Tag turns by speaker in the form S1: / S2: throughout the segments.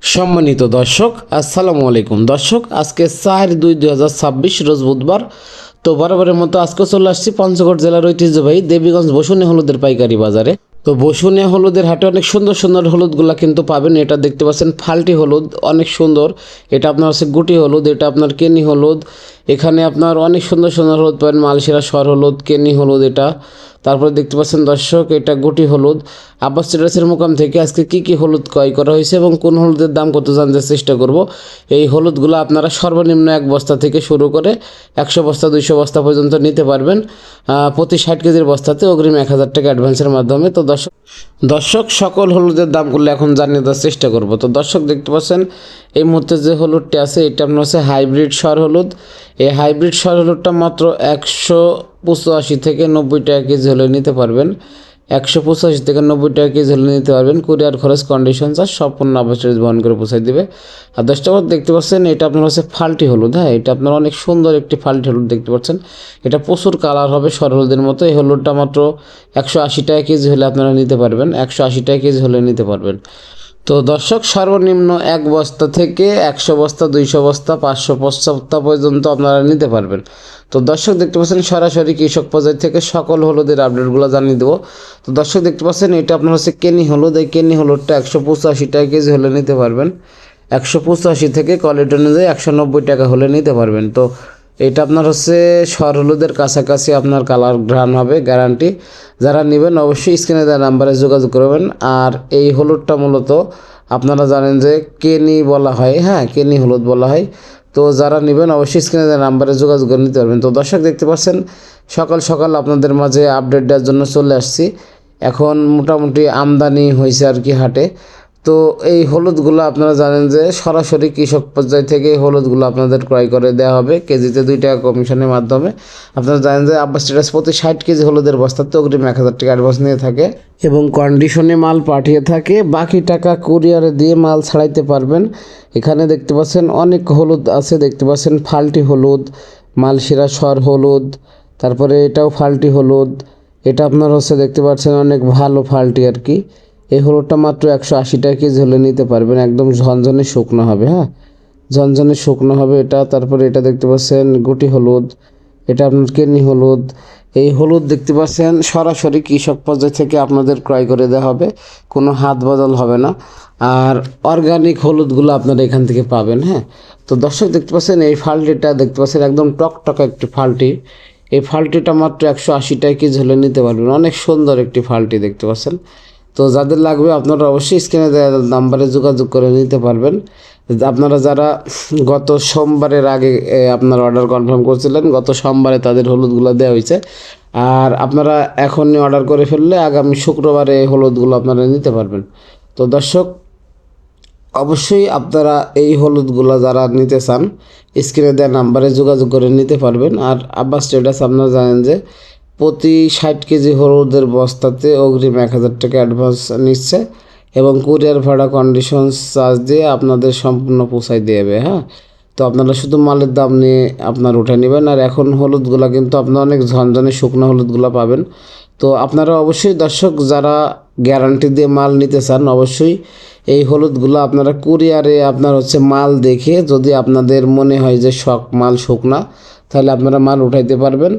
S1: সম্মানিত দর্শক, আসসালামু আলাইকুম। দর্শক, আজকে 4/2/2026 রোজ বুধবার। তো বরাবরের মতো আজকে চলে আসছি পঞ্চগড় জেলার ঐতিহ্যবাহী দেবীগঞ্জ বসুনিয়া হলুদের পাইকারি বাজারে। তো বসুনিয়া হলুদের হাটে অনেক সুন্দর সুন্দর হলুদগুলা কিন্তু পাবেন। এটা দেখতে পাচ্ছেন ফাল্টি হলুদ, অনেক সুন্দর। এটা আপনার হচ্ছে গুটি হলুদ, এটা আপনার কেনি হলুদ। এখানে আপনার অনেক সুন্দর সুন্দর হলুদ পাবেন, মালসিরা সর হলুদ, কেনি হলুদ এটা। তারপরে দেখতে পাচ্ছেন দর্শক, এটা গুটি হলুদ। আব্বাস ট্রেডার্সের মোকাম থেকে আজকে কি হলুদ ক্রয় করা হয়েছে এবং কোন হলুদের দাম কত জানতে চেষ্টা করব। এই হলুদগুলো আপনারা সর্বনিম্ন 1 বস্তা থেকে শুরু করে 100 বস্তা 200 বস্তা পর্যন্ত নিতে পারবেন। প্রতি 60 কেজির বস্তাতে অগ্রিম 1000 টাকা অ্যাডভান্সের মাধ্যমে। তো দর্শক সকল হলুদের দামগুলো এখন জানিয়ে দেওয়ার চেষ্টা করব। তো দর্শক দেখতে পাচ্ছেন এই মুহূর্তে যে হলুদটি আছে এটা আপনার হচ্ছে হাইব্রিড সর হলুদ। এই হাইব্রিড সর হলুদটা মাত্র 185 থেকে 90 টাকা কেজি হলে নিতে পারবেন। 185 থেকে 90 টাকা কেজি হলে নিতে পারবেন। কুরিয়ার খরচ, কন্ডিশন চার্জ সম্পূর্ণ আব্বাস ট্রেডার্স বহন করে পৌঁছায় দিবে। আর দর্শক দেখতে পাচ্ছেন এটা আপনার হচ্ছে ফাল্টি হলুদ। হ্যাঁ, এটা আপনার অনেক সুন্দর একটি ফাল্টি হলুদ দেখতে পাচ্ছেন। এটা প্রচুর কালার হবে সর হলুদের মতো। এই হলুদটা মাত্র 180 টাকা কেজি হলে আপনারা নিতে পারবেন। 180 টাকা কেজি হলে নিতে পারবেন। তো দর্শক, সর্বনিম্ন 1 বস্তা থেকে 100 বস্তা, 200 বস্তা, 500 বস্তা পর্যন্ত আপনারা নিতে পারবেন। তো দর্শক দেখতে পাচ্ছেন সরাসরি কৃষক পর্যায় থেকে সকল হলুদের আপডেটগুলো জানিয়ে দেবো। তো দর্শক দেখতে পাচ্ছেন এটা আপনার হচ্ছে কেনি হলুদ। এই কেনি হলুদটা 185 টাকা কেজি হলে নিতে পারবেন। 185 থেকে কোয়ালিটি অনুযায়ী 190 টাকা হলে নিতে পারবেন। তো এটা আপনার হচ্ছে সর হলুদের কাছাকাছি আপনার কালার ঘ্রাণ হবে, গ্যারান্টি। যারা নেবেন অবশ্যই স্ক্রিনে দেওয়া নাম্বারে যোগাযোগ করবেন। আর এই হলুদটা মূলত আপনারা জানেন যে কেনি বলা হয়, হ্যাঁ কেনি হলুদ বলা হয়। তো যারা নেবেন অবশ্যই স্ক্রিনে দেওয়া নাম্বারে যোগাযোগ করে নিতে পারবেন। তো দর্শক দেখতে পাচ্ছেন সকাল সকাল আপনাদের মাঝে আপডেট দেওয়ার জন্য চলে আসছি। এখন মোটামুটি আমদানি হয়েছে আর কি হাটে। তো এই হলুদগুলো আপনারা জানেন যে সরাসরি কৃষক পর্যায় থেকে এই হলুদগুলো আপনাদের ক্রয় করে দেওয়া হবে কেজিতে 2 টাকা কমিশনের মাধ্যমে। আপনারা জানেন যে আব্বাস ট্রেডার্স প্রতি 60 কেজি হলুদের বস্তাতে অগ্রিম 1000 টাকা অ্যাডভান্স নিয়ে থাকে এবং কন্ডিশনে মাল পাঠিয়ে থাকে। বাকি টাকা কুরিয়ারে দিয়ে মাল ছাড়াইতে পারবেন। এখানে দেখতে পাচ্ছেন অনেক হলুদ আছে, দেখতে পাচ্ছেন ফাল্টি হলুদ, মালসিরা সর হলুদ, তারপরে এটাও ফাল্টি হলুদ। এটা আপনার হচ্ছে দেখতে পাচ্ছেন অনেক ভালো ফাল্টি আর কি। এই হলুদটা মাত্র 180 টাকা কেজি হলে নিতে পারবেন। একদম ঝনঝনে শুকনো হবে, হ্যাঁ ঝনঝনে শুকনো হবে এটা। তারপরে এটা দেখতে পাচ্ছেন গুটি হলুদ, এটা আপনার কেনি হলুদ। এই হলুদ দেখতে পাচ্ছেন সরাসরি কৃষক পর্যায় থেকে আপনাদের ক্রয় করে দেওয়া হবে, কোনো হাত বদল হবে না। আর অর্গানিক হলুদগুলো আপনারা এখান থেকে পাবেন। হ্যাঁ, তো দর্শক দেখতে পাচ্ছেন এই ফাল্টিটা দেখতে পাচ্ছেন একদম টকটকা একটি ফাল্টি। এই ফাল্টিটা মাত্র 180 টাকা কেজি হলে নিতে পারবেন। অনেক সুন্দর একটি ফাল্টি দেখতে পাচ্ছেন। তো যাদের লাগবে আপনারা অবশ্যই স্ক্রিনে দেওয়া নাম্বারে যোগাযোগ করে নিতে পারবেন। আপনারা যারা গত সোমবারের আগে আপনার অর্ডার কনফার্ম করছিলেন, গত সোমবারে তাদের হলুদগুলো দেওয়া হয়েছে। আর আপনারা এখনই অর্ডার করে ফেললে আগামী শুক্রবারে এই হলুদগুলো আপনারা নিতে পারবেন। তো দর্শক অবশ্যই আপনারা এই হলুদগুলো যারা নিতে চান স্ক্রিনে দেওয়া নাম্বারে যোগাযোগ করে নিতে পারবেন। আর আব্বাস ট্রেডার্স আপনারা জানেন যে প্রতি 60 কেজি হলুদের বস্তাতে অগ্রিম 1000 টাকা অ্যাডভান্স নিচ্ছে এবং কুরিয়ার ভাড়া, কন্ডিশন চার্জ দিয়ে আপনাদের সম্পূর্ণ পৌঁছায় দেবে। হ্যাঁ, তো আপনারা শুধু মালের দাম নিয়ে আপনার উঠে নেবেন। আর এখন হলুদগুলো কিন্তু আপনারা অনেক ঝনঝনে শুকনো হলুদগুলো পাবেন। তো আপনারা অবশ্যই দর্শক যারা গ্যারান্টি দিয়ে মাল নিতে চান অবশ্যই এই হলুদগুলো আপনারা কুরিয়ারে আপনার হচ্ছে মাল দেখে, যদি আপনাদের মনে হয় যে মাল শুকনা, তাহলে আপনারা মাল উঠাইতে পারবেন।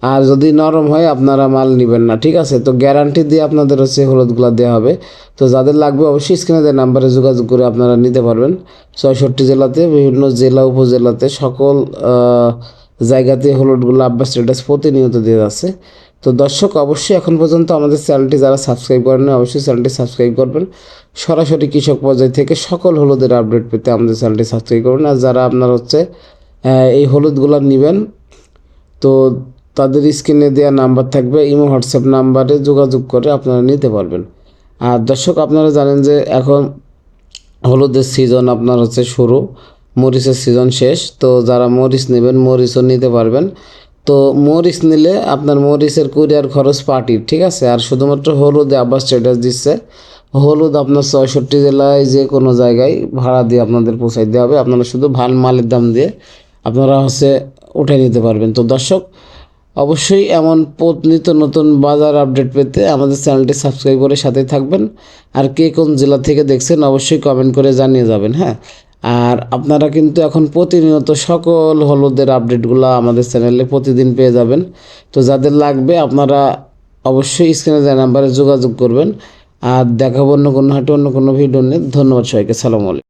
S1: আর যদি নরম হয় আপনারা মাল নেবেন না, ঠিক আছে। তো গ্যারান্টি দিয়ে আপনাদের হচ্ছে হলুদগুলো দেওয়া হবে। তো যাদের লাগবে অবশ্যই স্ক্রিনে দেওয়া নাম্বারে যোগাযোগ করে আপনারা নিতে পারবেন। 64 জেলাতে, বিভিন্ন জেলা উপজেলাতে সকল জায়গাতে হলুদগুলো আব্বাস ট্রেডার্স প্রতিনিয়ত দিয়ে যাচ্ছে। তো দর্শক অবশ্যই এখন পর্যন্ত আমাদের চ্যানেলটি যারা সাবস্ক্রাইব করেন অবশ্যই চ্যানেলটি সাবস্ক্রাইব করবেন। সরাসরি কৃষক পর্যায় থেকে সকল হলুদের আপডেট পেতে আমাদের চ্যানেলটি সাবস্ক্রাইব করবেন। আর যারা আপনার হচ্ছে এই হলুদগুলো নেবেন, তো তাদের স্ক্রিনে দেওয়া নাম্বার থাকবে, ইমো হোয়াটসঅ্যাপ নাম্বারে যোগাযোগ করে আপনারা নিতে পারবেন। আর দর্শক আপনারা জানেন যে এখন হলুদের সিজন আপনার হচ্ছে শুরু, মরিচের সিজন শেষ। তো যারা মরিচ নেবেন মরিচও নিতে পারবেন। তো মরিচ নিলে আপনার মরিচের কুরিয়ার খরচ পার্টির, ঠিক আছে। আর শুধুমাত্র হলুদে আব্বাস ট্রেডার্স দিচ্ছে। হলুদ আপনার 64 জেলায় যে কোনো জায়গায় ভাড়া দিয়ে আপনাদের পৌঁছাই দেওয়া হবে। আপনারা শুধু ভাল মালের দাম দিয়ে আপনারা হচ্ছে উঠে নিতে পারবেন। তো দর্শক অবশ্যই এমন নিত্য নতুন বাজার আপডেট পেতে আমাদের চ্যানেলটি সাবস্ক্রাইব করে সাথে থাকবেন। আর কে কোন জেলা থেকে দেখছেন অবশ্যই কমেন্ট করে জানিয়ে যাবেন। হ্যাঁ, আর আপনারা কিন্তু এখন প্রতিনিয়ত সকল হলুদের আপডেটগুলো আমাদের চ্যানেলে প্রতিদিন পেয়ে যাবেন। তো যাদের লাগবে আপনারা অবশ্যই স্ক্রিনে দেওয়া নাম্বারে যোগাযোগ করবেন। আর দেখাবো অন্য কোনো হাটে অন্য কোনো ভিডিও নিয়ে। ধন্যবাদ সবাইকে। সালাম আলাইকুম।